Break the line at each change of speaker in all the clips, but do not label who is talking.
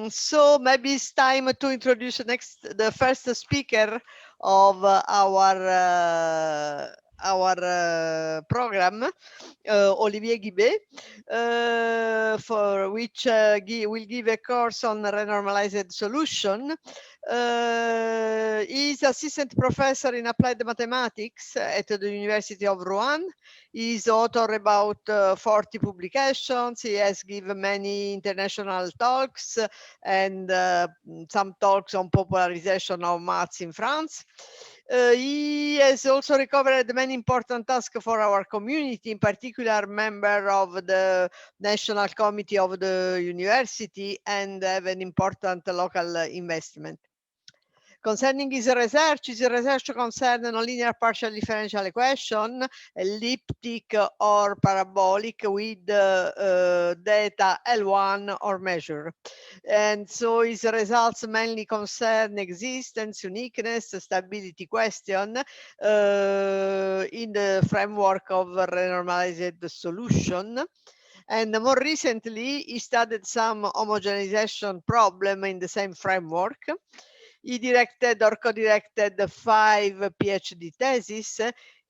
So maybe it's time to introduce the first speaker of our program, Olivier Guibet, for which will give a course on renormalized solution. He's assistant professor in applied mathematics at the University of Rouen. He's author about 40 publications. He has given many international talks and some talks on popularization of maths in France. He has also recovered many important tasks for our community, in particular member of the National Committee of the University, and have an important local investment. Concerning his research concerned nonlinear partial differential equation, elliptic or parabolic with data L1 or measure. And so his results mainly concern existence, uniqueness, stability question in the framework of renormalized solution. And more recently, he studied some homogenization problem in the same framework. He directed or co-directed 5 PhD theses,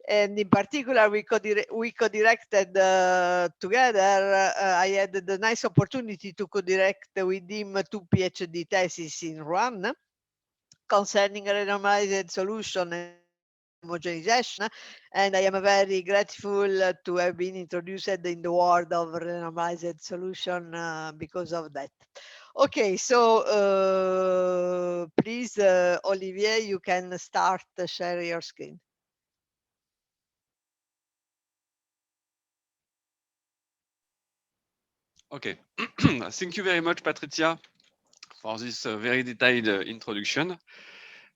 and in particular, we co-directed together. I had the nice opportunity to co-direct with him 2 PhD theses in Rouen concerning a renormalized solution and homogenization, and I am very grateful to have been introduced in the world of renormalized solution because of that. Okay, so please, Olivier, you can start share your screen.
Okay, thank you very much, Patricia, for this very detailed introduction.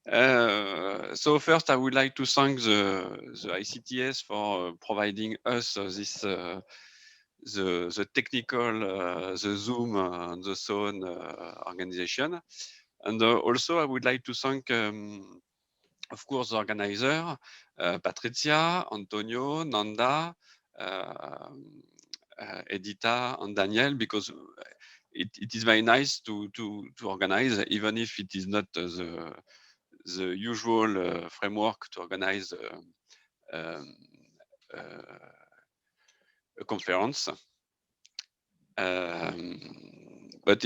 So first, I would like to thank the ICTS for providing us this the technical, the Zoom, the so on organization. And also, I would like to thank, of course, the organizer, Patricia, Antonio, Nanda, Edita, and Daniel, because it is very nice to organize, even if it is not the usual framework to organize um, a conference. But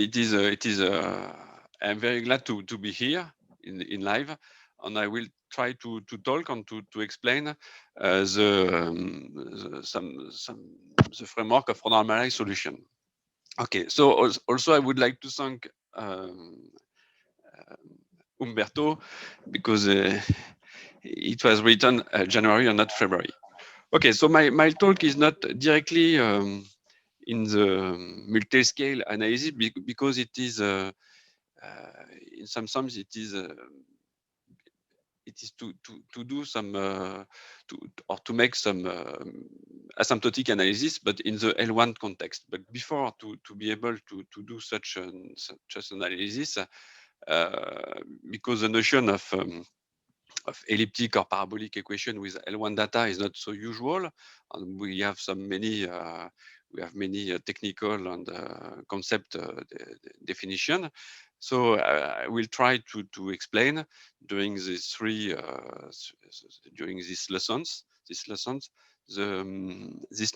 I'm very glad to be here in live, and I will try to talk and to explain the framework of normalized solution. Okay, so also I would like to thank Umberto, because it was written January and not February. Okay, so my talk is not directly in the multi-scale analysis, because it is in some sense it is to do some to make some asymptotic analysis, but in the L1 context. But before to be able to do such an analysis, because the notion of elliptic or parabolic equation with L1 data is not so usual, and we have many technical and concept definition. So I will try to explain during these lessons, this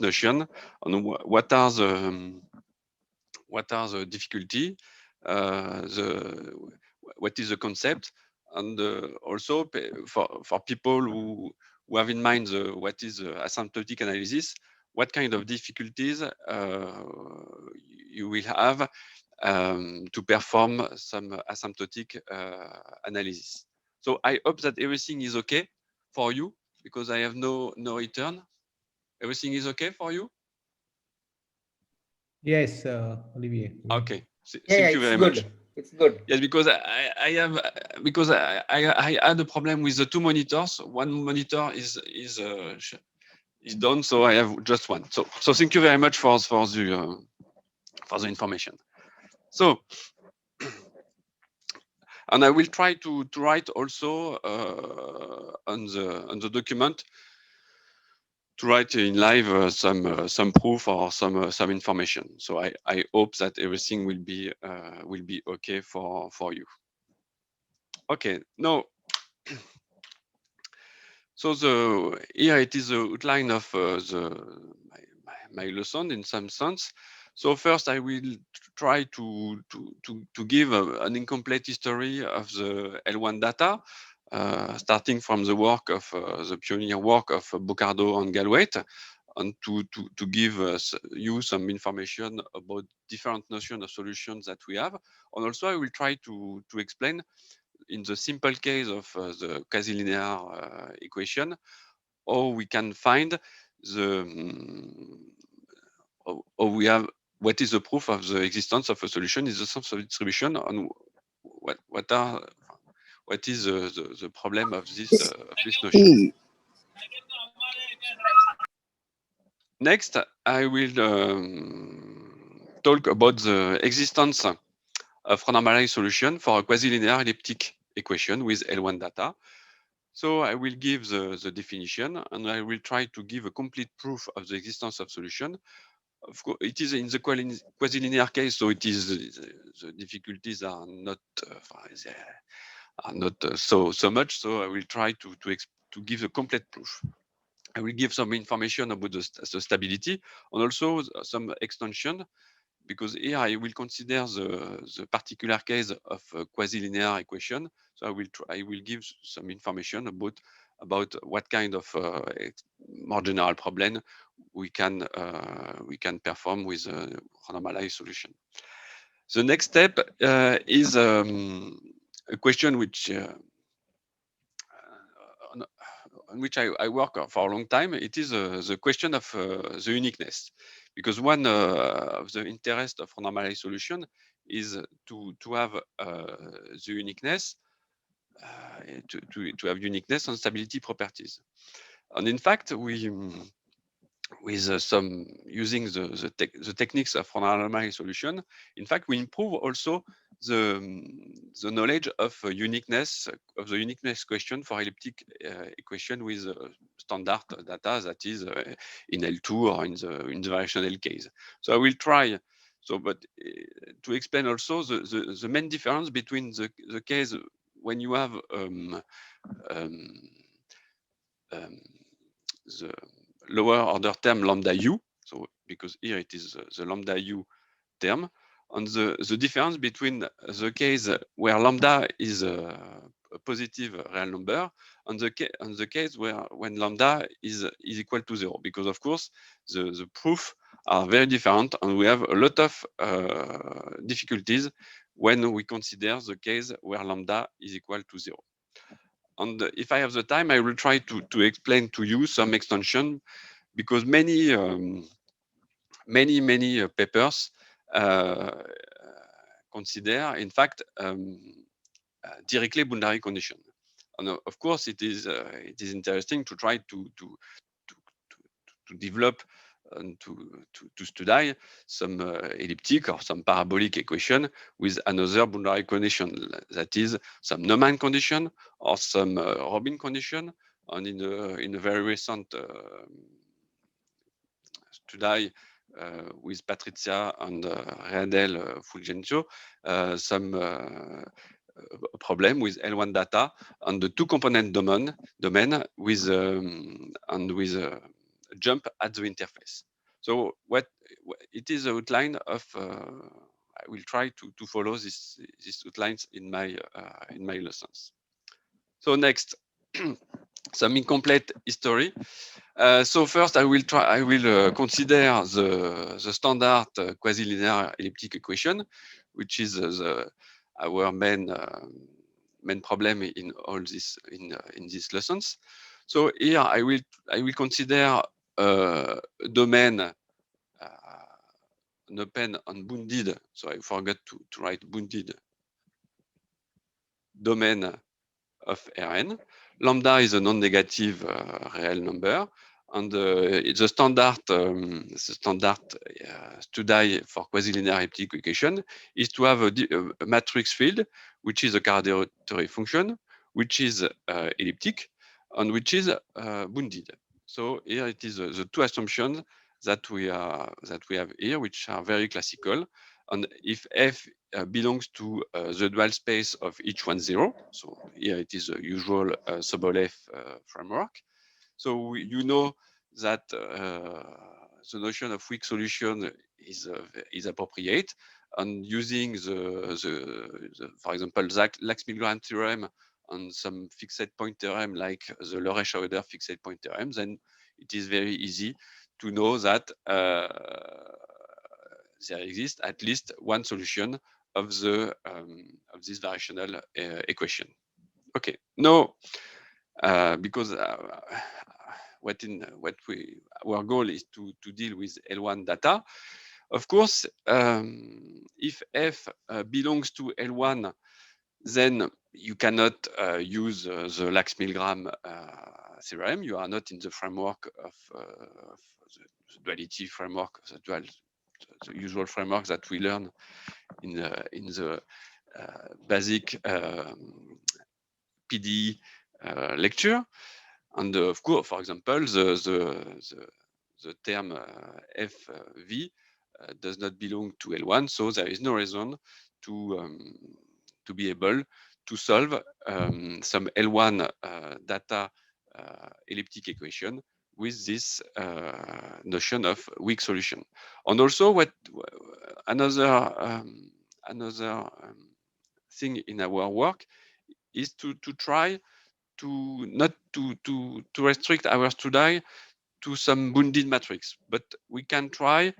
notion, and what are the difficulty, what is the concept, and also for people who have in mind what is asymptotic analysis, what kind of difficulties you will have to perform some asymptotic analysis. So I hope that everything is okay for you, because I have no return. Everything is okay for you?
Yes, Olivier.
Okay.
Yeah,
Thank you
it's
very much.
good. It's good.
Yes, because I have because I had a problem with the 2 monitors. One monitor is done, so I have just one. So thank you very much for the information. So, and I will try to write also on the document write in live some proof or some information. So I hope that everything will be okay for you. Okay, now so here it is the outline of my lesson in some sense. So first I will try to give an incomplete history of the L1 data, starting from the work of the pioneer work of Bocardo and Galwait, and to give you some information about different notions of solutions that we have. And also I will try to explain in the simple case of the quasi-linear equation, how we can find the how we have what is the proof of the existence of a solution in the sense of distribution, and what is the problem of this notion. Next, I will talk about the existence of normalized solution for a quasi-linear elliptic equation with L1 data. So I will give the definition, and I will try to give a complete proof of the existence of solution. Of course, it is in the quasi-linear case, so it is the difficulties are not so much. So I will try to give a complete proof. I will give some information about the stability and also some extension, because here I will consider the particular case of a quasi-linear equation. So I will give some information about what kind of more general problem we can perform with a normalized solution. The next step is a question which on which I work for a long time. It is the question of the uniqueness, because one of the interest of normalized solution is to have the uniqueness, to have uniqueness and stability properties. And in fact, we with some using the techniques of normalized solution, in fact, we improve also the knowledge of uniqueness of the uniqueness question for elliptic equation with standard data, that is in L2 or in the variational case. So I will try. So, but to explain also the main difference between the case when you have the lower order term lambda u, so because here it is the lambda u term, and the difference between the case where lambda is a positive real number and the case when lambda is equal to 0, because of course the proof are very different, and we have a lot of difficulties when we consider the case where lambda is equal to 0. And if I have the time, I will try to explain to you some extension, because many papers consider, in fact, Dirichlet boundary condition. And of course, it is interesting to try to develop and to study some elliptic or some parabolic equation with another boundary condition, that is some Neumann condition or some Robin condition. And in a very recent study with Patrizia and Readel Fulgencio, some problem with L1 data and the two component domain with jump at the interface. So what it is the outline of I will try to follow these outlines in my lessons. So next, some incomplete history. So first I will consider the standard quasi-linear elliptic equation, which is our main problem in all this in these lessons. So here I will consider a domain an open and bounded. So I forgot to write bounded domain of Rn. Lambda is a non-negative real number, and the standard study for quasi-linear elliptic equation is to have a matrix field, which is a Caradere function, which is elliptic, and which is bounded. So here it is the two assumptions that we have here, which are very classical. And if F belongs to the dual space of each one 0, so here it is the usual Sobolev framework. So you know that the notion of weak solution is appropriate, and using for example, Lax-Milgram theorem and some fixed point theorem like the Lorentz-Schroeder fixed point theorem, then it is very easy to know that there exists at least one solution of this variational equation. Okay, now because our goal is to deal with L1 data. Of course, if F belongs to L1, then you cannot use the Lax-Milgram theorem. You are not in the framework of the duality framework, the usual framework that we learn in the basic PDE lecture. And of course, for example, the term FV does not belong to L1, so there is no reason to be able to solve some L1 data elliptic equation with this notion of weak solution. And also, another thing in our work is to try to not to restrict our study to some bounded matrix, but we can try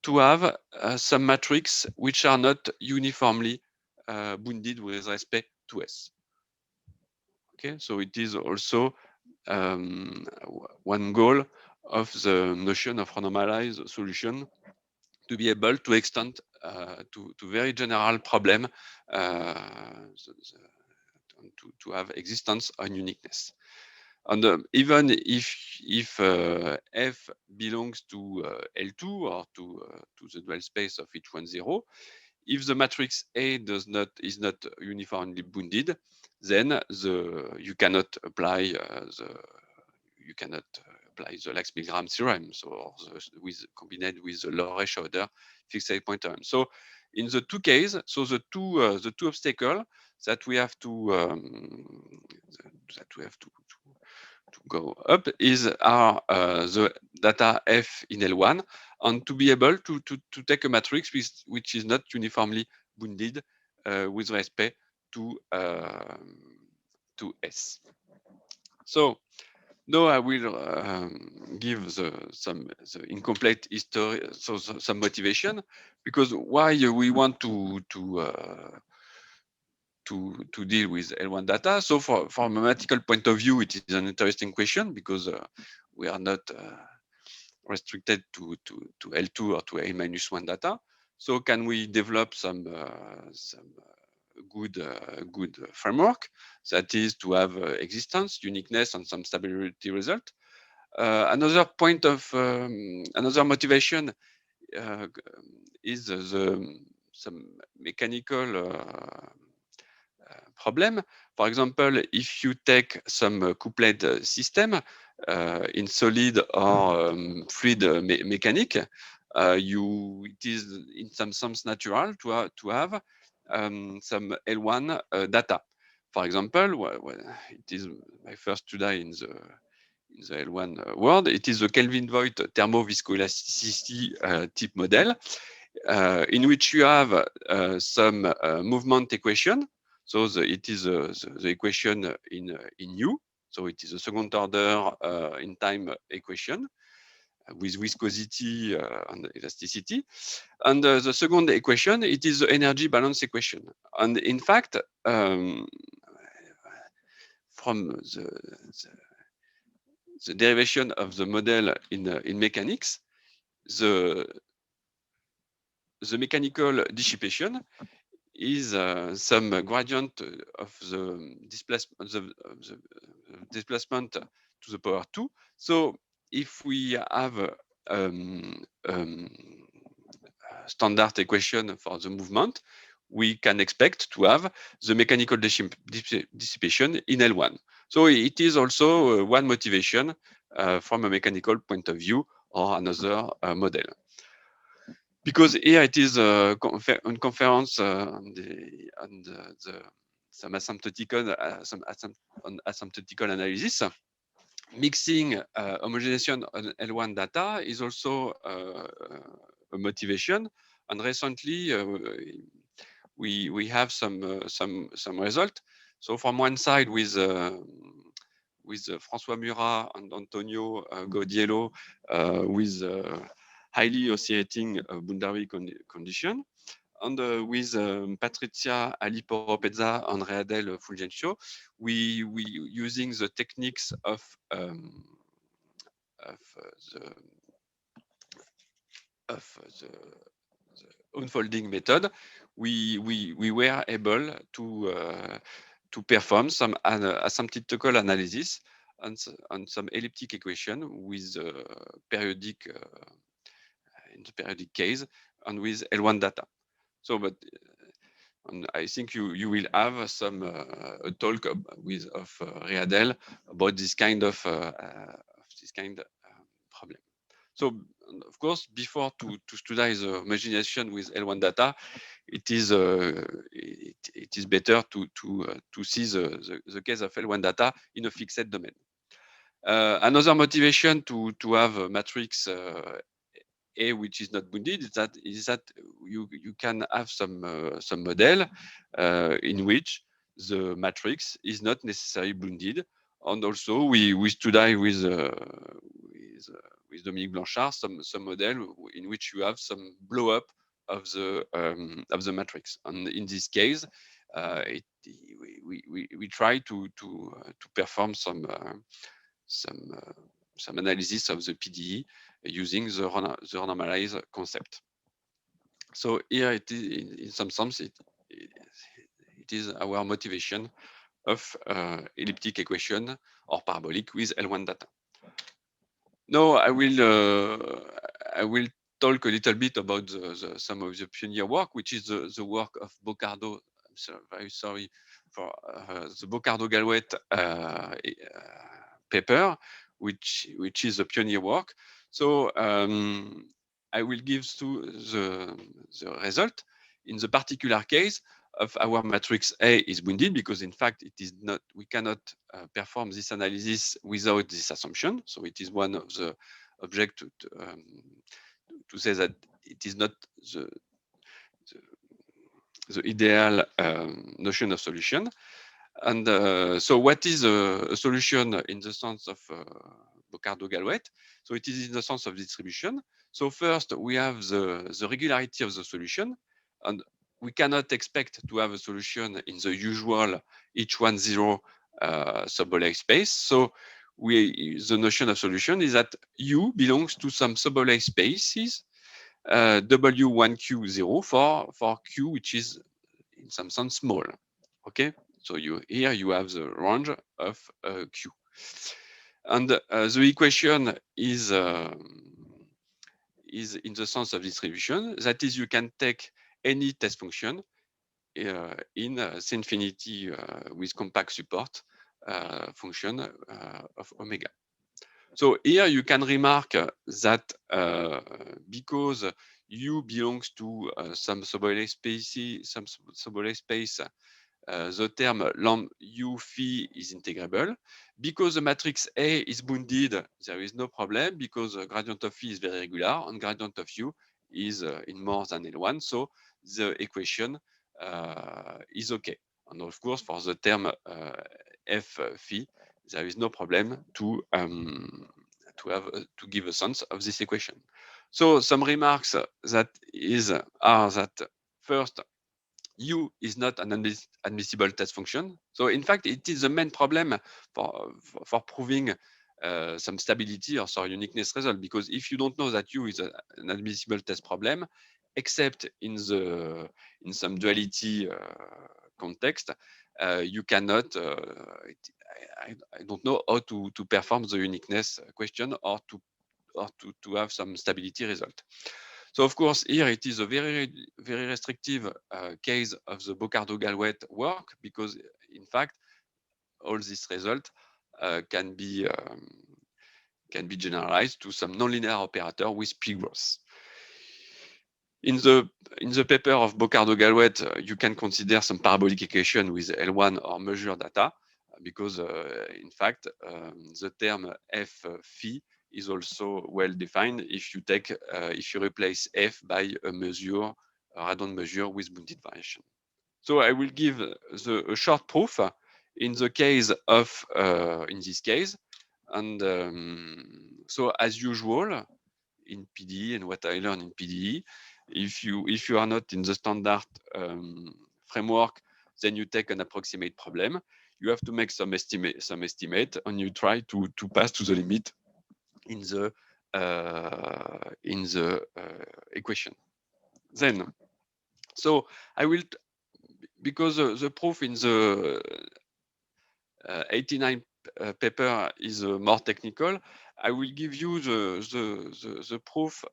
to have some matrix which are not uniformly bounded with respect to S. Okay, so it is also one goal of the notion of normalized solution, to be able to extend to very general problem to have existence and uniqueness. And even if F belongs to L2 or to the dual space of each one 0, if the matrix A is not uniformly bounded, then you cannot apply the Lax-Milgram theorem, so combined with the Lorentz-Schroeder fixed point theorem. So in the two cases, so the two obstacles that we have to go up are the data F in L1, and to be able to take a matrix which is not uniformly bounded with respect to S. So now I will give some incomplete history, so some motivation, because why we want to deal with L1 data. So from a mathematical point of view, it is an interesting question, because we are not restricted to L2 or to A-1 data. So can we develop some good framework that is to have existence, uniqueness, and some stability result? Another point of another motivation is some mechanical problem. For example, if you take some couplet system in solid or fluid mechanic, it is in some sense natural to have some L1 data. For example, it is my first study in the L1 world. It is the Kelvin-Voigt thermoviscoelasticity type model, in which you have some movement equation. So it is the equation in U. So it is a second order in time equation with viscosity and elasticity. And the second equation, it is the energy balance equation. And in fact, from the derivation of the model in mechanics, the mechanical dissipation is some gradient of the displacement to the power 2. So if we have standard equation for the movement, we can expect to have the mechanical dissipation in L1. So it is also one motivation from a mechanical point of view or another model. Because here it is a conference on some asymptotical analysis. Mixing homogenization on L1 data is also a motivation, and recently we have some result. So from one side with François Murat and Antonio Gaudiello with highly oscillating boundary condition, and with Patrizia Aliporopezza and Readel Fulgencio, we using the techniques of the unfolding method, we were able to perform some asymptotical analysis on some elliptic equation with periodic in the periodic case and with L1 data. So, but and I think you will have some a talk of Readel about this kind of problem. So, of course, before to study the homogenization with L1 data, it is better to see the case of L1 data in a fixed domain. Another motivation to have a matrix A which is not bounded is that you can have some model in which the matrix is not necessarily bounded, and also we study with Dominique Blanchard some model in which you have some blow up of the matrix, and in this case we try to perform some analysis of the PDE using the renormalized concept. So here it is, in some sense, it is our motivation of elliptic equation or parabolic with L1 data. Now I will talk a little bit about some of the pioneer work, which is the work of Boccardo. I'm very sorry for the Boccardo-Galouette paper, which is a pioneer work. So I will give the result in the particular case of our matrix A is bounded, because in fact it is not, we cannot perform this analysis without this assumption. So it is one of the objects to say that it is not the ideal notion of solution. And so what is a solution in the sense of Boccardo-Galouette? So it is in the sense of distribution. So first we have the regularity of the solution, and we cannot expect to have a solution in the usual H1 0 subbolaic space. So the notion of solution is that U belongs to some subbolaic spaces W1Q0 for Q which is in some sense small. Okay, so here you have the range of Q, and the equation is in the sense of distribution. That is, you can take any test function in infinity with compact support function of omega. So here you can remark that because U belongs to some subbolaic space, the term lam U phi is integrable. Because the matrix A is bounded, there is no problem, because the gradient of phi is very regular and gradient of U is in more than L1. So the equation is okay. And of course, for the term F phi, there is no problem to give a sense of this equation. So some remarks that are that first, U is not an admissible test function. So in fact, it is the main problem for proving some stability or some uniqueness result, because if you don't know that U is an admissible test problem, except in some duality context, you cannot. I don't know how to perform the uniqueness question or to have some stability result. So of course, here it is a very restrictive case of the Boccardo-Galouette work, because in fact, all this result can be can be generalized to some nonlinear operator with P growth. In the paper of Bocardo-Galouette, you can consider some parabolic equation with L1 or measure data, because in fact the term f phi is also well defined if you replace f by a random measure with bounded variation. So I will give a short proof in the case of in this case, and so as usual in PDE and what I learned in PDE, if you are not in the standard framework, then you take an approximate problem. You have to make some estimate, and you try to pass to the limit in the equation. Then, so I will, because the proof in the 89 paper is more technical, I will give you the proof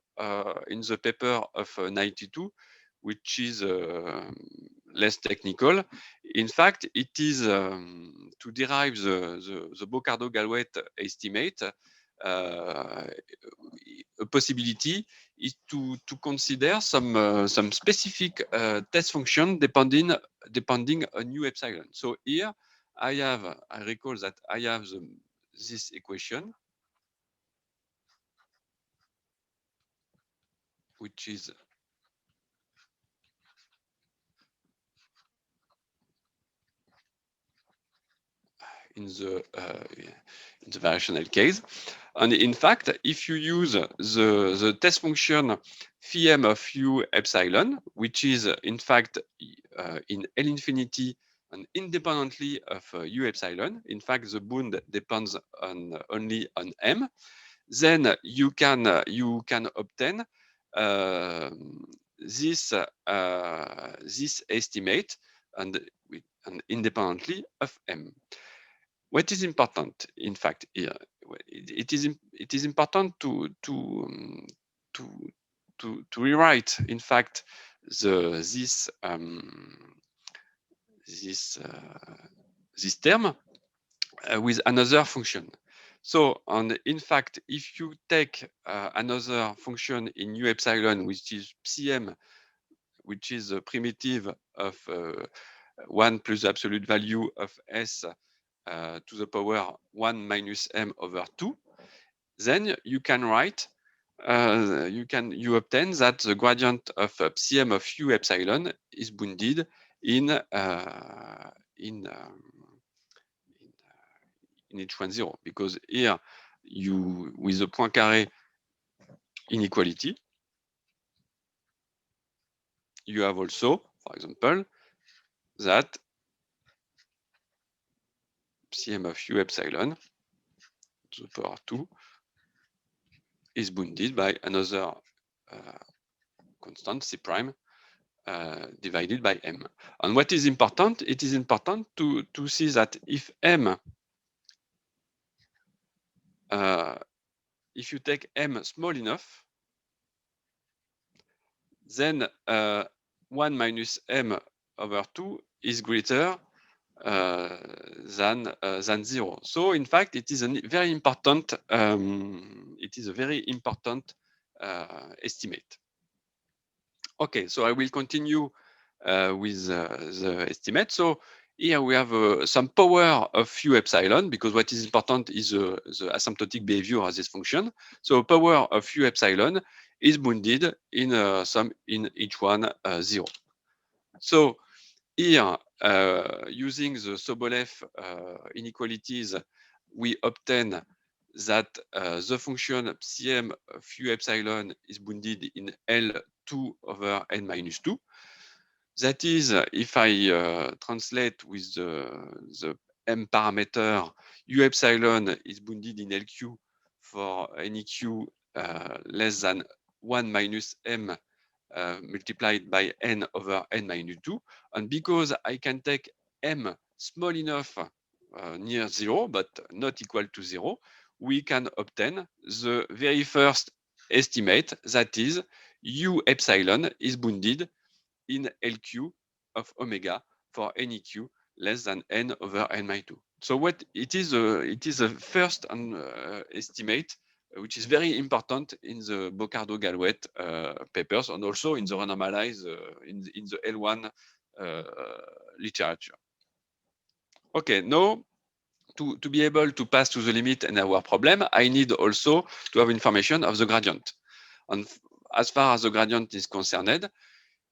in the paper of 92, which is less technical. In fact, it is to derive the Bocardo-Galouette estimate. A possibility is to consider some specific test function depending on U epsilon. So here I recall that I have this equation, which is in the variational case. And in fact, if you use the test function phi m of u epsilon, which is in fact in L infinity and independently of u epsilon, in fact the bound depends only on m, then you can obtain this estimate and independently of m. What is important, in fact, here, it is important to rewrite, in fact, this term with another function. So, and in fact, if you take another function in u epsilon, which is pm, which is a primitive of 1 plus the absolute value of s to the power 1 minus m over 2, then you can write, you obtain that the gradient of pm of u epsilon is bounded in H1 0, because here with the Poincaré inequality, you have also, for example, that pm of u epsilon to the power 2 is bounded by another constant C prime divided by m. And what is important? It is important to see that if m, if you take m small enough, then 1 minus m over 2 is greater than 0. So in fact, it is a very important estimate. Okay, so I will continue with the estimate. So here we have some power of u epsilon, because what is important is the asymptotic behavior of this function. So power of u epsilon is bounded in H1 0. So here, using the Sobolev inequalities, we obtain that the function pm of u epsilon is bounded in L2 over n minus 2. That is, if I translate with the m parameter, u epsilon is bounded in LQ for any q less than 1 minus m multiplied by n over n minus 2. And because I can take m small enough near 0, but not equal to 0, we can obtain the very first estimate, that is, u epsilon is bounded in LQ of omega for any q less than n over n minus 2. So what it is a first estimate which is very important in the Bocardo-Galouet papers and also in the renormalized in the L1 literature. Okay, now to be able to pass to the limit in our problem, I need also to have information of the gradient. And as far as the gradient is concerned,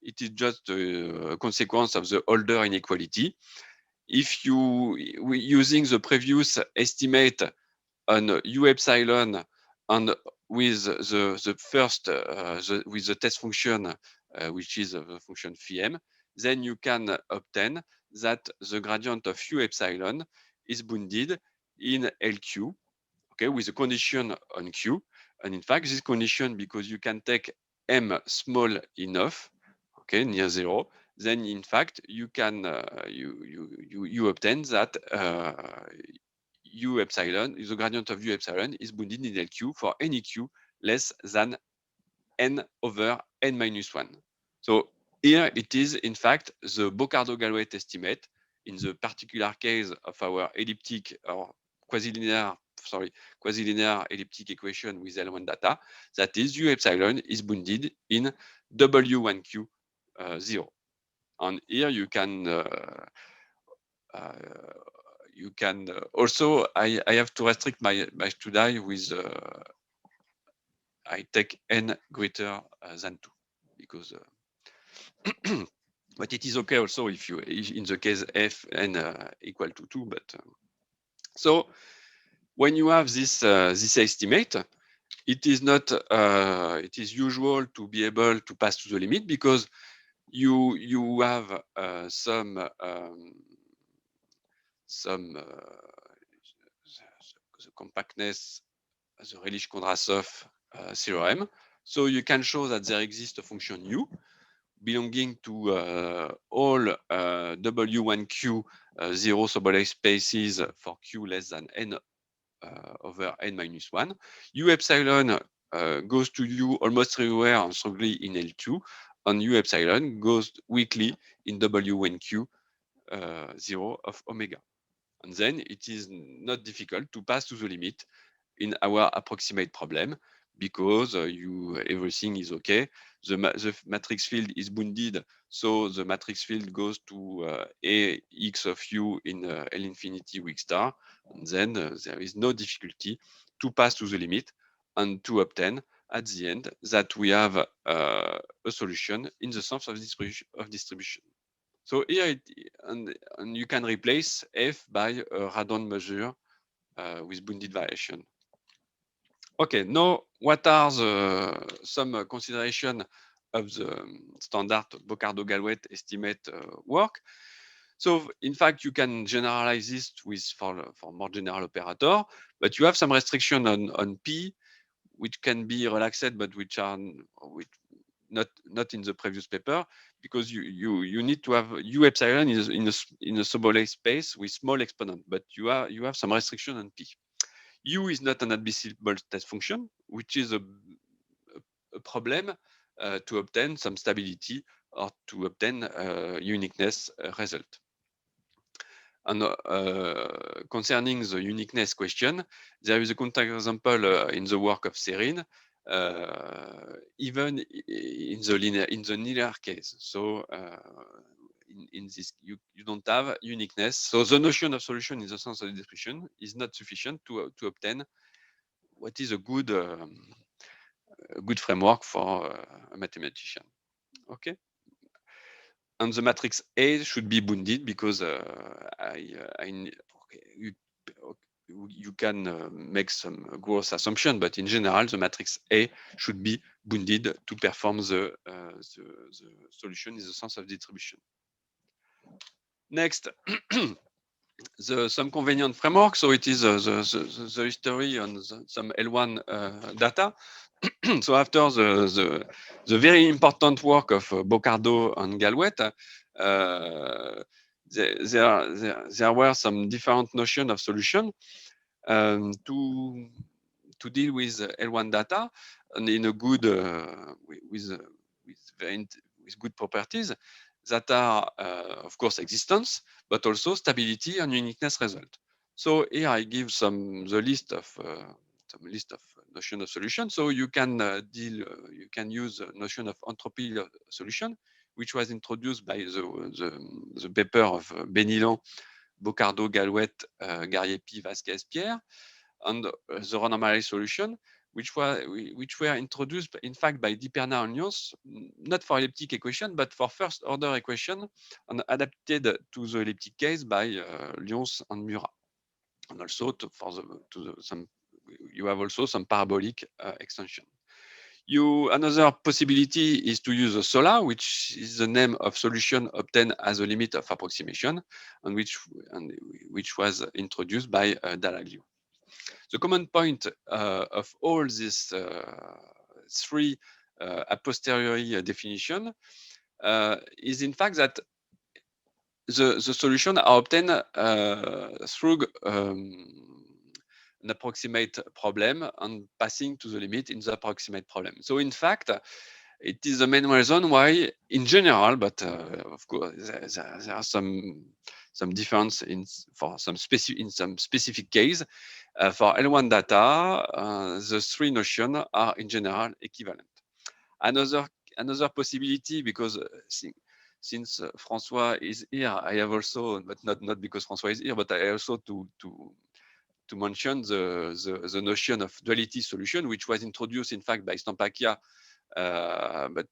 it is just a consequence of the Holder inequality. If you using the previous estimate on U epsilon and with the first with the test function which is the function phi m, then you can obtain that the gradient of U epsilon is bounded in LQ, okay, with a condition on Q. And in fact, this condition, because you can take M small enough, okay, near zero, then in fact you can you obtain that U epsilon, the gradient of U epsilon is bounded in LQ for any Q less than n over n minus 1. So here it is, in fact, the Bocardo-Galouet estimate in the particular case of our elliptic or quasi-linear elliptic equation with L1 data, that is U epsilon is bounded in W1Q 0. And here you can also, I have to restrict my study with I take n greater than 2 because but it is okay also if you in the case f n equal to 2. But so when you have this estimate, it is not it is usual to be able to pass to the limit because you have some the compactness, the Redlich-Kondrasov theorem. So you can show that there exists a function u belonging to all W1Q 0 Sobolev spaces for Q less than n over n minus 1. U epsilon goes to U almost everywhere and strongly in L2, and U epsilon goes weakly in W1Q 0 of omega. And then it is not difficult to pass to the limit in our approximate problem because everything is okay. The matrix field is bounded, so the matrix field goes to Ax of U in L infinity weak star, and then there is no difficulty to pass to the limit and to obtain at the end that we have a solution in the sense of distribution. So here, and you can replace f by a radon measure with bounded variation. Okay, now what are some consideration of the standard Bocardo-Galouet estimate work? So in fact, you can generalize this for more general operator, but you have some restriction on P, which can be relaxed, but which are not in the previous paper, because you need to have U epsilon in a Sobolev space with small exponent, but you have some restriction on P. U is not an admissible test function, which is a problem to obtain some stability or to obtain uniqueness result. And concerning the uniqueness question, there is a counterexample in the work of Serine, even in the linear case. So in this, you don't have uniqueness. So the notion of solution in the sense of the description is not sufficient to obtain what is a good framework for a mathematician. Okay. And the matrix A should be bounded because you can make some gross assumption, but in general, the matrix A should be bounded to perform the solution in the sense of distribution. Next, some convenient framework. So it is the history on some L1 data. So after the very important work of Bocardo and Galouet, there were some different notions of solution to deal with L1 data and in a good with good properties that are of course existence, but also stability and uniqueness result. So here I give the list of list of notion of solution. So you can you can use a notion of entropy solution, which was introduced by the paper of Benillan, Bocardo, Galouette, Gariepi, Vasquez, Pierre, and the renormalized solution, which were introduced, in fact, by Di Perna and Lyons, not for elliptic equation, but for first order equation, and adapted to the elliptic case by Lyons and Murat. And also you have also some parabolic extension. Another possibility is to use a SOLA, which is the name of solution obtained as a limit of approximation, and which was introduced by Dallaglio. The common point of all these three a posteriori definition is in fact that the solution are obtained through an approximate problem and passing to the limit in the approximate problem. So in fact, it is the main reason why, in general, but of course there are some difference in some specific case. For L1 data, the three notions are in general equivalent. Another possibility, because since François is here, I have also, but not because François is here, but I also to mention the notion of duality solution, which was introduced in fact by Stampacchia, but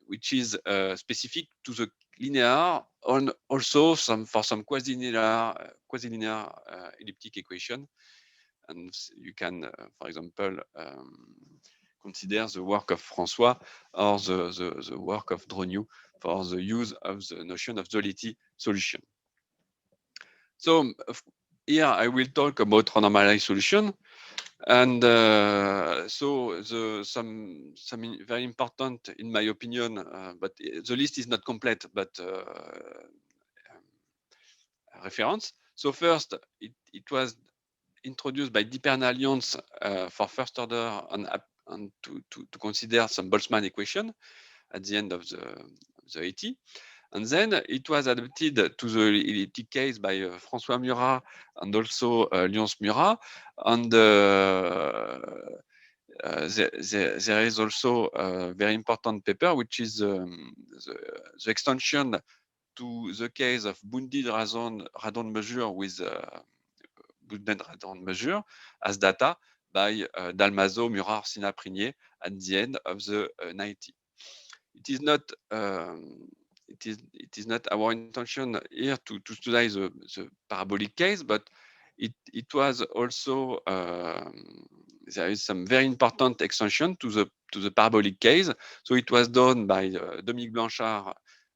which is specific to the linear, and also for some quasi-linear elliptic equation. And you can, for example, consider the work of François or the work of Droniu for the use of the notion of duality solution. So here I will talk about renormalized solution. And so some very important, in my opinion, but the list is not complete, but reference. So first, it was introduced by Di Perna Lyons for first order and to consider some Boltzmann equation at the end of the 80. And then it was adapted to the elliptic case by François Murat and also Lyons Murat. And there is also a very important paper, which is the extension to the case of bounded radon measure with bounded radon measure as data by Dalmaso, Murat, Orsina, Prignier at the end of the 90. It is not our intention here to study the parabolic case, but it was also there is some very important extension to the parabolic case. So it was done by Dominique Blanchard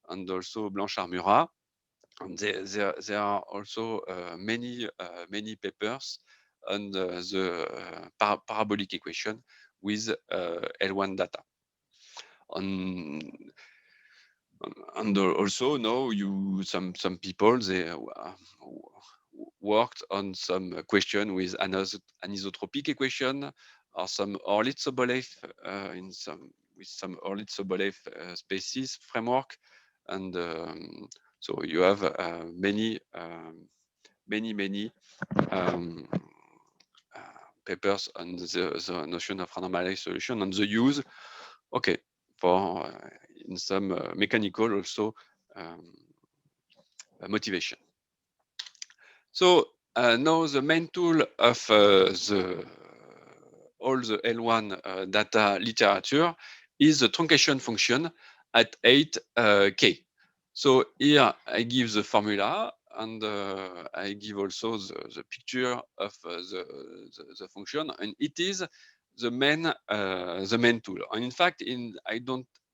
and also Blanchard Murat. And there are also many papers on the parabolic equation with L1 data. And also now some people they worked on some question with anisotropic equation or some Orlitz-Sobolev with some Orlitz-Sobolev species framework, and so you have many papers on the notion of renormalized solution and the use. Okay, for in some mechanical also motivation. So now the main tool of all the L1 data literature is the truncation function at 8K. So here I give the formula, and I give also the picture of the function, and it is the main tool. And in fact,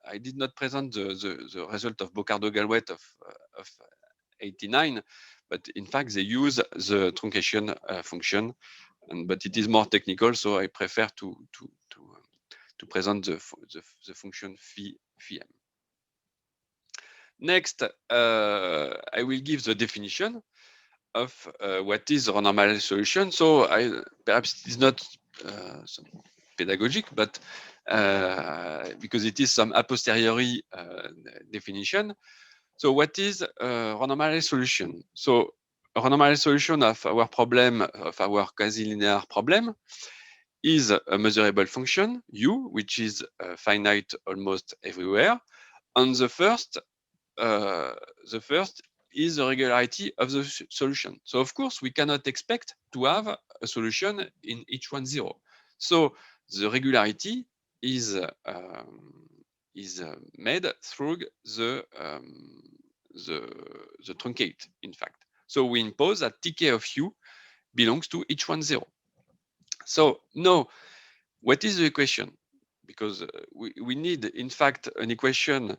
I did not present the result of Bocardo Galouette of 89, but in fact they use the truncation function, but it is more technical, so I prefer to present the function phi m. Next, I will give the definition of what is a renormalized solution. So perhaps it is not pedagogic, but because it is some a posteriori definition. So what is a renormalized solution? So a normalized solution of our problem, of our quasi-linear problem, is a measurable function, u, which is finite almost everywhere. And the first is the regularity of the solution. So of course, we cannot expect to have a solution in each one 0. So the regularity is made through the truncate, in fact. So we impose that tk of u belongs to each one 0. So now, what is the equation? Because we need, in fact, an equation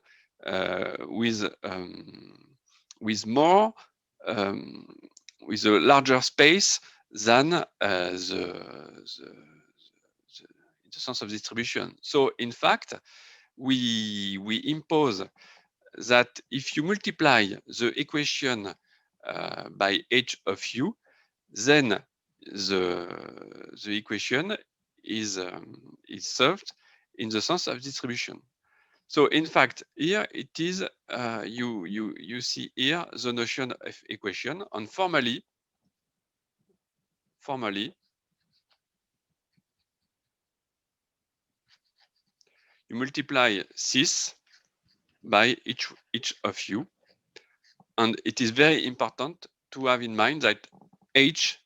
with more with a larger space than the sense of distribution. So in fact, we impose that if you multiply the equation by h of u, then the equation is solved in the sense of distribution. So in fact, here it is, you see here the notion of equation, and formally, you multiply this by each of u, and it is very important to have in mind that h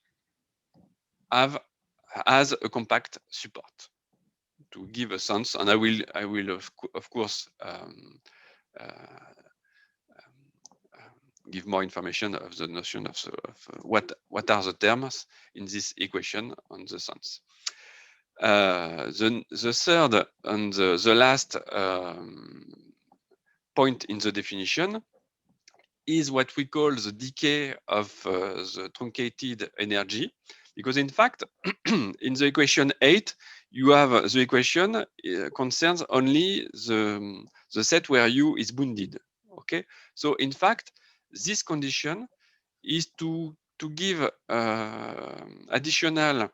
has a compact support to give a sense, and I will of course give more information of the notion of what are the terms in this equation on the sense. The third and the last point in the definition is what we call the decay of the truncated energy, because in fact, in the equation 8, you have the equation concerns only the set where u is bounded. Okay, so in fact, this condition is to give additional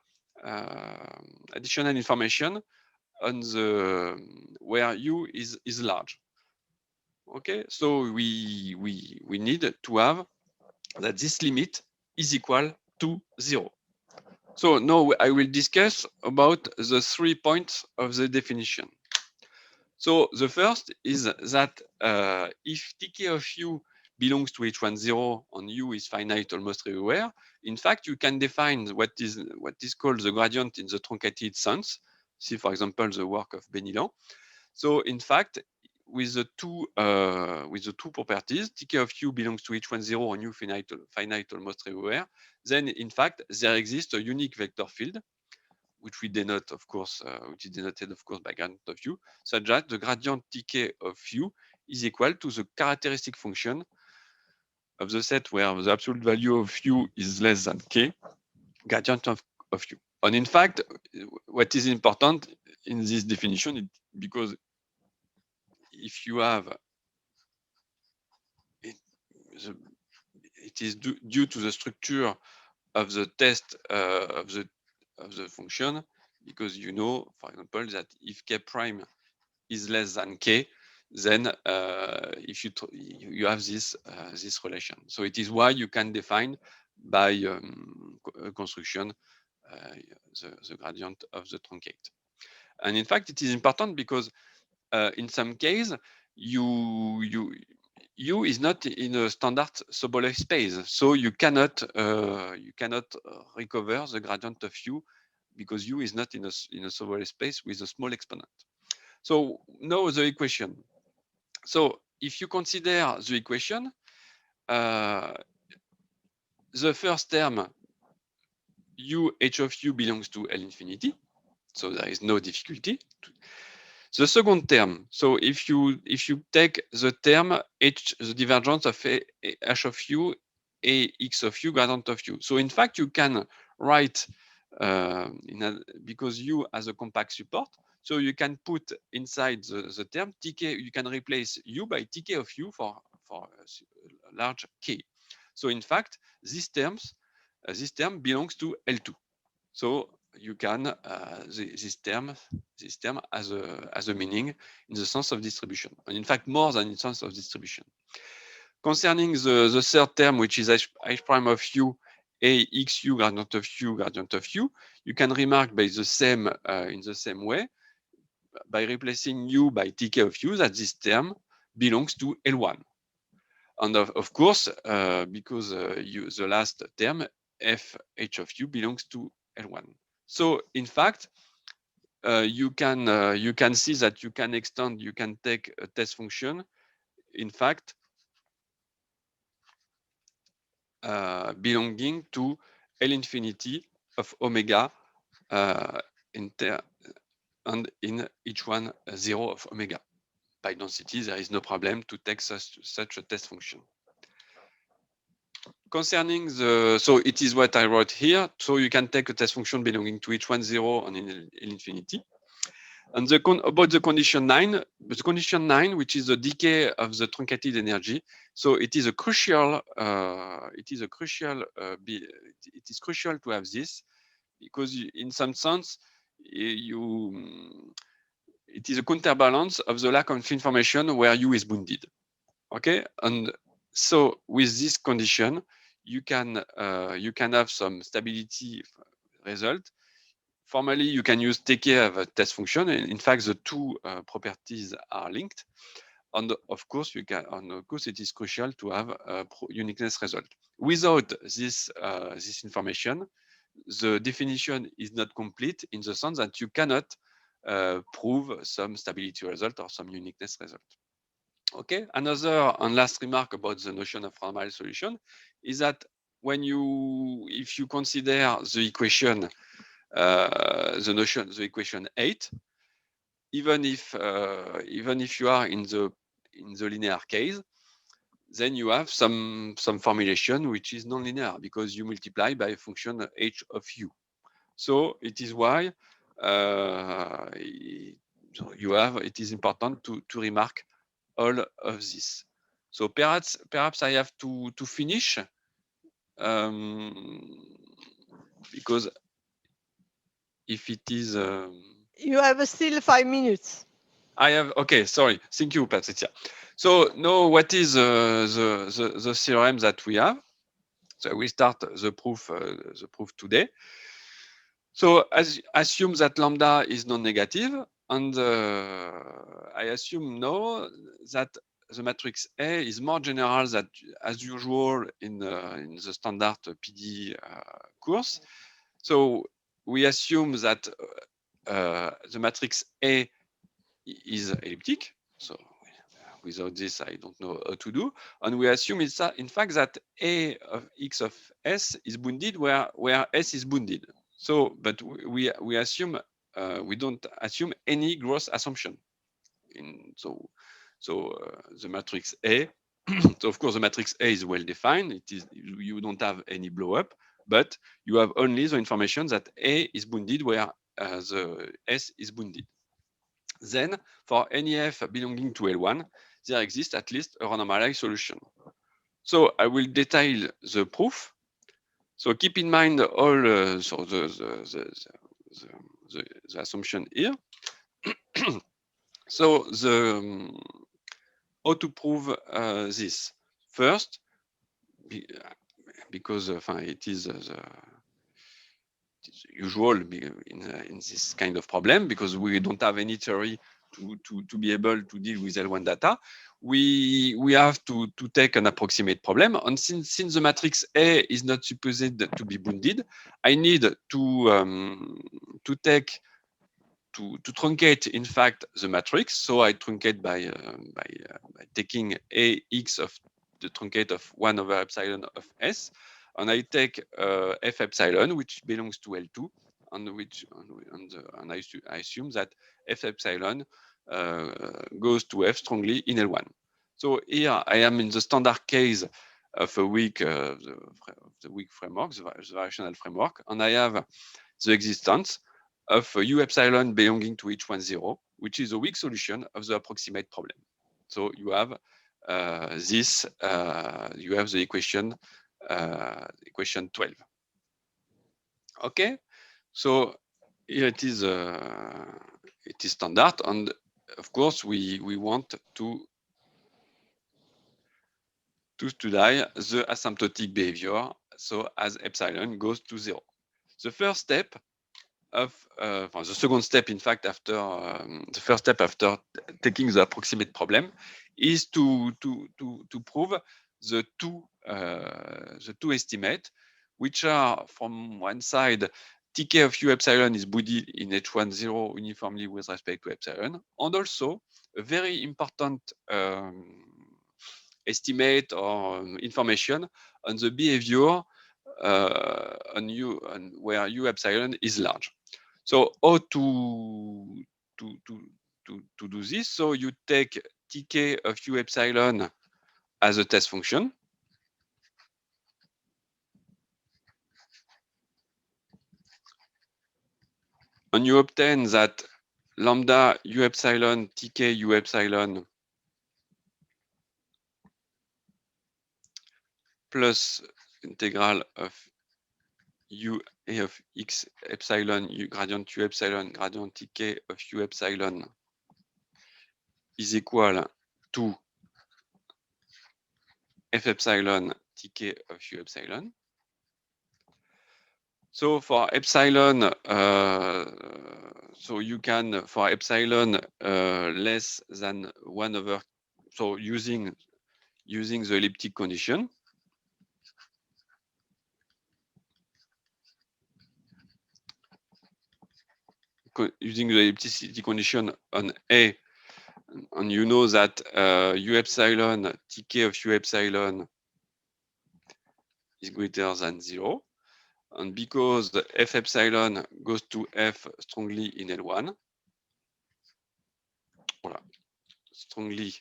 information on the where u is large. Okay, so we need to have that this limit is equal to 0. So now I will discuss about the 3 points of the definition. So the first is that if tk of u belongs to h1 0 and u is finite almost everywhere, in fact, you can define what is called the gradient in the truncated sense. See, for example, the work of Benillan. So in fact, with the two properties, tk of u belongs to h1 0 and u finite almost everywhere, then in fact there exists a unique vector field, which we denote, of course, which is denoted, of course, by gradient of u, such that the gradient tk of u is equal to the characteristic function of the set where the absolute value of u is less than k, gradient of u. And in fact, what is important in this definition, because if you have it is due to the structure of the test of the function, because you know, for example, that if k prime is less than k, then if you have this relation. So it is why you can define by construction the gradient of the truncate. And in fact, it is important because in some case, u is not in a standard Sobolev space, so you cannot recover the gradient of u because u is not in a Sobolev space with a small exponent. So now the equation. So if you consider the equation, the first term u h of u belongs to L infinity, so there is no difficulty. The second term, so if you take the term h, the divergence of h of u, a x of u, gradient of u. So in fact, you can write because u has a compact support, so you can put inside the term tk. You can replace u by tk of u for a large k. So in fact, this term belongs to L2. So you can this term has a meaning in the sense of distribution, and in fact more than in sense of distribution. Concerning the third term, which is h prime of u, a x u gradient of u gradient of u, you can remark by the same in the same way by replacing u by tk of u that this term belongs to L1. And of course, because the last term f h of u belongs to L1. So in fact, you can see that you can extend, you can take a test function, in fact, belonging to L infinity of omega and in each one 0 of omega. By density, there is no problem to take such a test function. Concerning so it is what I wrote here. So you can take a test function belonging to each one 0 and in L infinity. And about the condition 9, which is the decay of the truncated energy. So it is a crucial. It is crucial to have this, because in some sense, it is a counterbalance of the lack of information where u is bounded. Okay, and so with this condition, you can have some stability result. Formally, you can use tk of a test function. In fact, the two properties are linked. And of course, it is crucial to have a uniqueness result. Without this information, the definition is not complete, in the sense that you cannot prove some stability result or some uniqueness result. Okay, another and last remark about the notion of normal solution is that if you consider the equation, the equation 8, even if you are in the linear case, then you have some formulation which is non-linear, because you multiply by a function h of u. So it is why it is important to remark all of this. So perhaps I have to finish, because if it is
you have still 5 minutes.
I have, okay, sorry. Thank you, Patricia. So now what is the theorem that we have? So we start the proof today. So assume that lambda is non-negative, and I assume now that the matrix A is more general than as usual in the standard PD course. So we assume that the matrix A is elliptic. So without this, I don't know how to do. And we assume it's in fact that A of x of S is bounded where S is bounded. So, but we assume we don't assume any gross assumption. The matrix A. So of course the matrix A is well defined. It is, you don't have any blow up, but you have only the information that A is bounded where the S is bounded. Then for any f belonging to L1, there exists at least a renormalized solution. So I will detail the proof. So keep in mind all the assumption here. So how to prove this? First, because it is usual in this kind of problem, because we don't have any theory to be able to deal with L1 data, we have to take an approximate problem. And since the matrix A is not supposed to be bounded, I need to truncate, in fact, the matrix. So I truncate by taking Ax of the truncate of 1 over epsilon of S, and I take f epsilon, which belongs to L2, and I assume that f epsilon goes to F strongly in L1. So here I am in the standard case of a weak the weak framework, the variational framework, and I have the existence of u epsilon belonging to each one 0, which is a weak solution of the approximate problem. So you have you have the equation 12. Okay, so here it is standard, and of course we want to to study the asymptotic behavior, so as epsilon goes to 0. The first step of the second step, in fact, after the first step after taking the approximate problem is to prove the two estimate, which are from one side tk of u epsilon is bounded in h1 0 uniformly with respect to epsilon, and also a very important estimate or information on the behavior on where u epsilon is large. So how to do this? So you take tk of u epsilon as a test function. And you obtain that lambda u epsilon tk u epsilon plus integral of u a of x epsilon u gradient u epsilon gradient tk of u epsilon is equal to f epsilon tk of u epsilon. So for epsilon, so you can, for epsilon less than 1 over, so using the elliptic condition, using the ellipticity condition on A, and you know that u epsilon tk of u epsilon is greater than 0. And because the f epsilon goes to f strongly in L1, voilà, strongly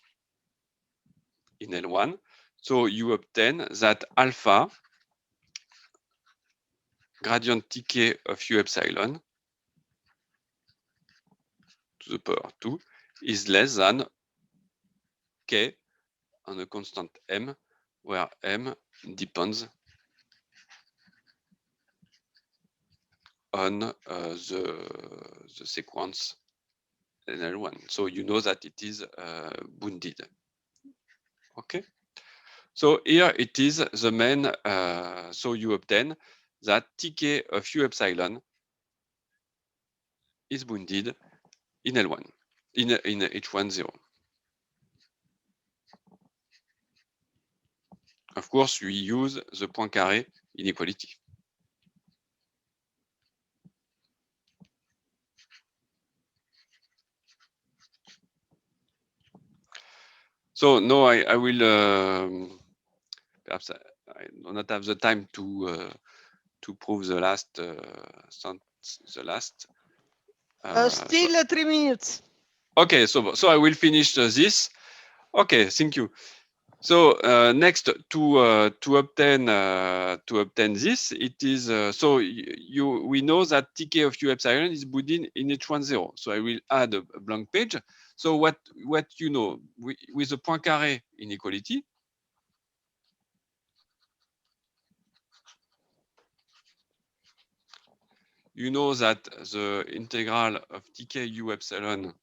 in L1, so you obtain that alpha gradient tk of u epsilon to the power 2 is less than k on a constant m, where m depends on the sequence in L1. So you know that it is bounded. Okay. So here it is the main, so you obtain that tk of u epsilon is bounded in L1, in H1 0. Of course, we use the Poincaré inequality. So now I will, perhaps I do not have the time to prove the last
Still 3 minutes.
Okay, so I will finish this. Okay, thank you. So next, to obtain this, it is so we know that tk of u epsilon is bounded in h1 0. So I will add a blank page. So what you know with the Poincaré inequality, you know that the integral of tk u epsilon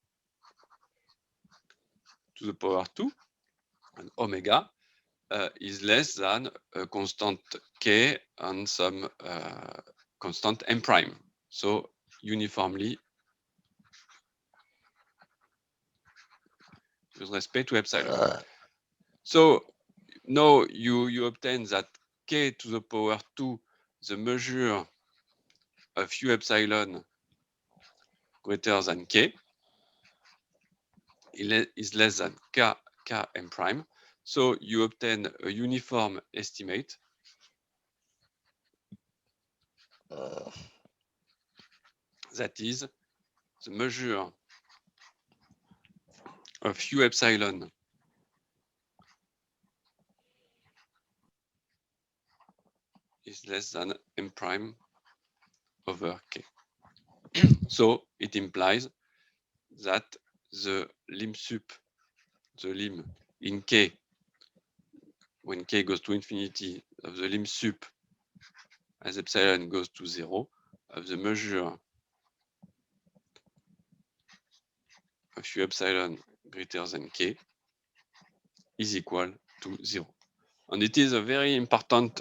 to the power 2 and omega is less than a constant k and some constant m prime. So uniformly with respect to epsilon. So now you obtain that k to the power 2, the measure of u epsilon greater than k, is less than k m prime. So you obtain a uniform estimate that is the measure of u epsilon is less than m prime over k. So it implies that the lim sup, the lim in k, when k goes to infinity, of the lim sup as epsilon goes to 0, of the measure of u epsilon greater than k is equal to 0. And it is a very important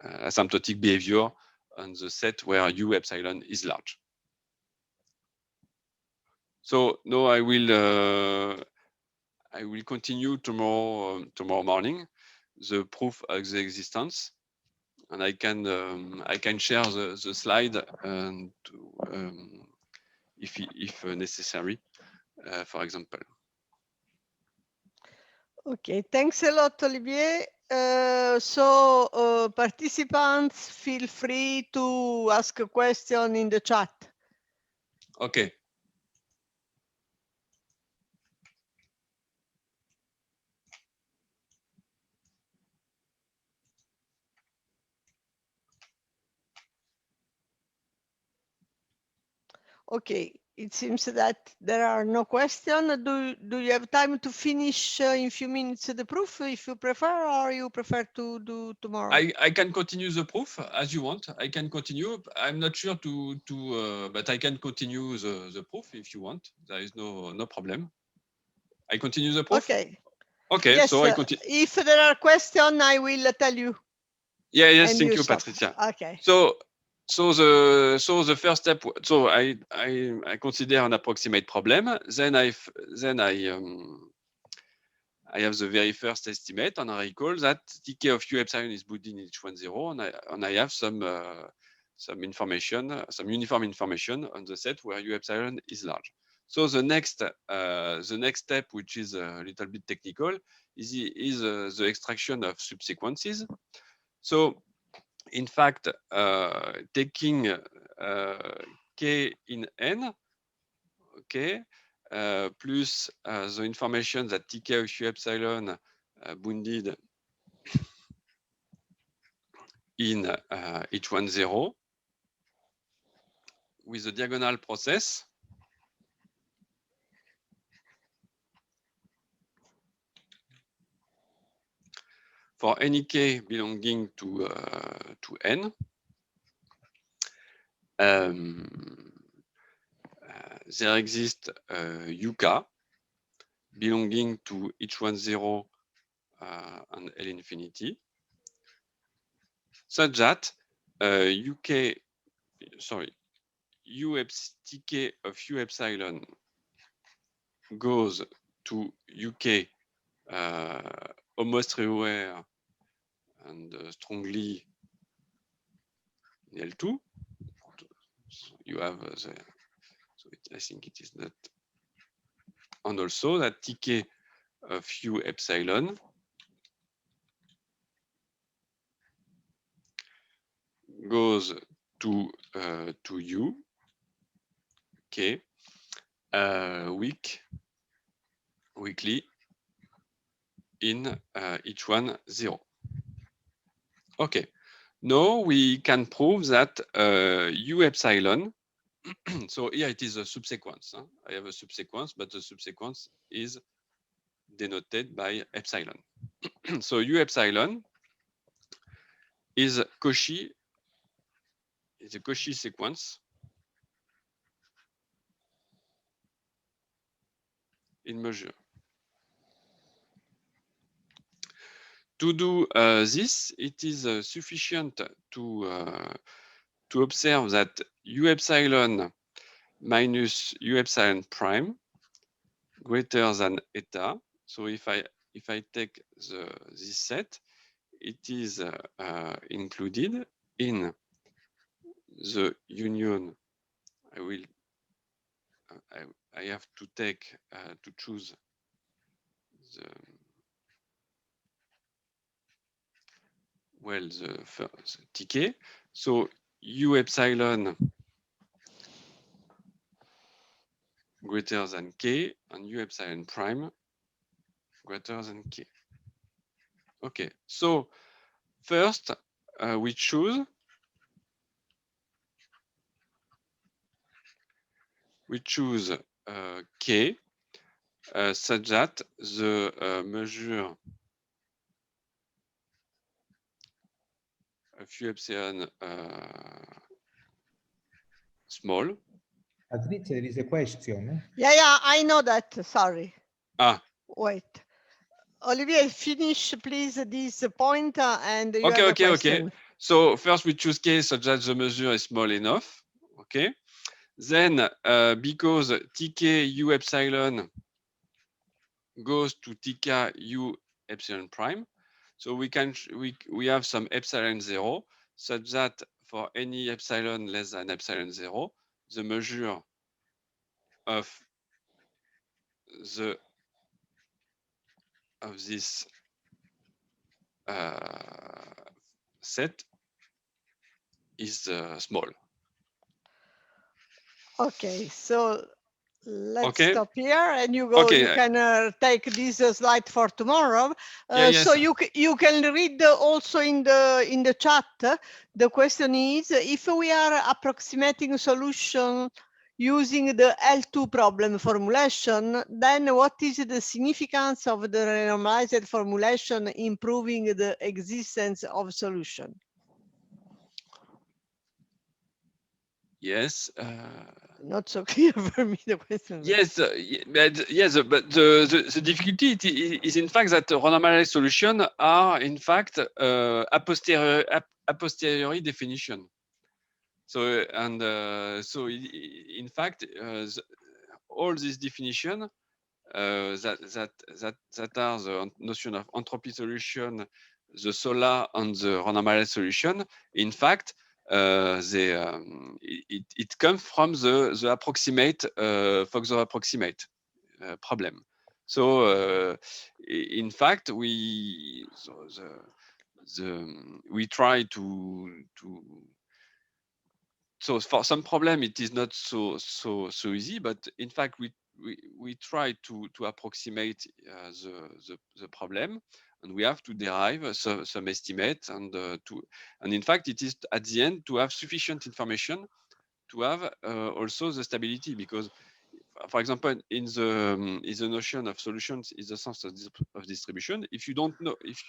asymptotic behavior on the set where U epsilon is large. So now I will continue tomorrow morning the proof of the existence, and I can share the slide and if necessary, for example.
Okay, thanks a lot, Olivier. Participants, feel free to ask a question in the chat.
Okay.
Okay, it seems that there are no questions. Do you have time to finish in a few minutes the proof if you prefer, or you prefer to do tomorrow?
I can continue the proof as you want. I can continue. I'm not sure but I can continue the proof if you want. There is no problem. I continue the proof?
Okay.
Okay,
Yes,
so I continue.
if there are questions, I will tell you.
Yeah, yes,
And
thank
you
you,
stop.
Patricia.
Okay.
So the first step. So I consider an approximate problem. Then I have the very first estimate, and I recall that TK of U epsilon is bounded in H10, and I have some information, some uniform information on the set where U epsilon is large. So the next step, which is a little bit technical, is the extraction of subsequences. So in fact, taking k in n, okay, plus the information that TK of U epsilon bounded in H10 with the diagonal process. For any k belonging to n, there exists uk belonging to H10 and L infinity, such that TK of U epsilon goes to UK almost everywhere and strongly in L2. So you have I think it is not. And also that TK of U epsilon goes to U, K, weakly in H10. Okay, now we can prove that U epsilon, so here it is a subsequence. Huh? I have a subsequence, but the subsequence is denoted by epsilon. So U epsilon is a Cauchy sequence in measure. To do this, it is sufficient to observe that U epsilon minus U epsilon prime greater than eta. So if I take this set, it is included in the union. I have to take to choose the first TK. So U epsilon greater than K and U epsilon prime greater than K. Okay, so first we choose K such that the measure of U epsilon small.
Patrizia, there is a question.
Yeah, I know that. Sorry. Wait. Olivier, finish please this point and you
Okay,
have a
okay,
question.
okay. So first we choose case such that the measure is small enough. Okay. Then because tk u epsilon goes to tk u epsilon prime, so we have some epsilon 0 such that for any epsilon less than epsilon 0, the measure of this set is small.
Okay, so let's
Okay.
stop here and you go.
Okay.
You can take this slide for tomorrow.
Yes.
So you can read also in the chat. The question is, if we are approximating solution using the L2 problem formulation, then what is the significance of the renormalized formulation improving the existence of solution?
Yes.
Not so clear for me, the question.
Yes, but the difficulty is in fact that renormalized solutions are in fact a posteriori definition. So so in fact all these definition that are the notion of entropy solution, the SOLA and the renormalized solution, in fact it comes from the approximate Fogler approximate problem. So in fact we try to so for some problem it is not so easy, but in fact we try to approximate the problem, and we have to derive some estimate, and in fact it is at the end to have sufficient information to have also the stability, because for example in the notion of solutions is the sense of distribution. If you don't know, if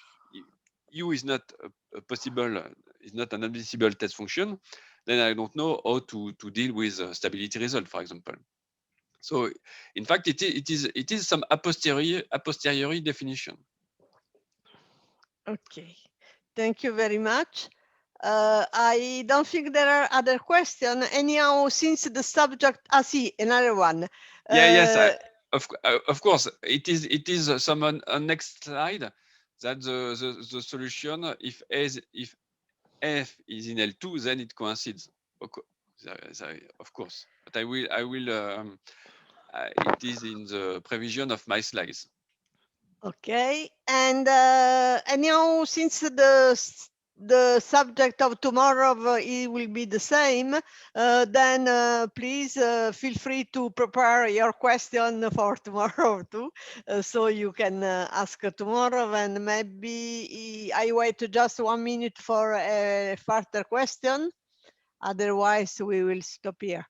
u is not a possible, is not an admissible test function, then I don't know how to deal with stability result, for example. So in fact it is some a posteriori definition.
Okay, thank you very much. I don't think there are other questions. Anyhow, since the subject, see, another one.
Yes, of course, it is some on next slide that the solution, if f is in L2, then it coincides. Of course, but I will it is in the prevision of my slides.
Okay, and anyhow, since the subject of tomorrow it will be the same, then please feel free to prepare your question for tomorrow too, so you can ask tomorrow, and maybe I wait just 1 minute for a further question. Otherwise, we will stop here.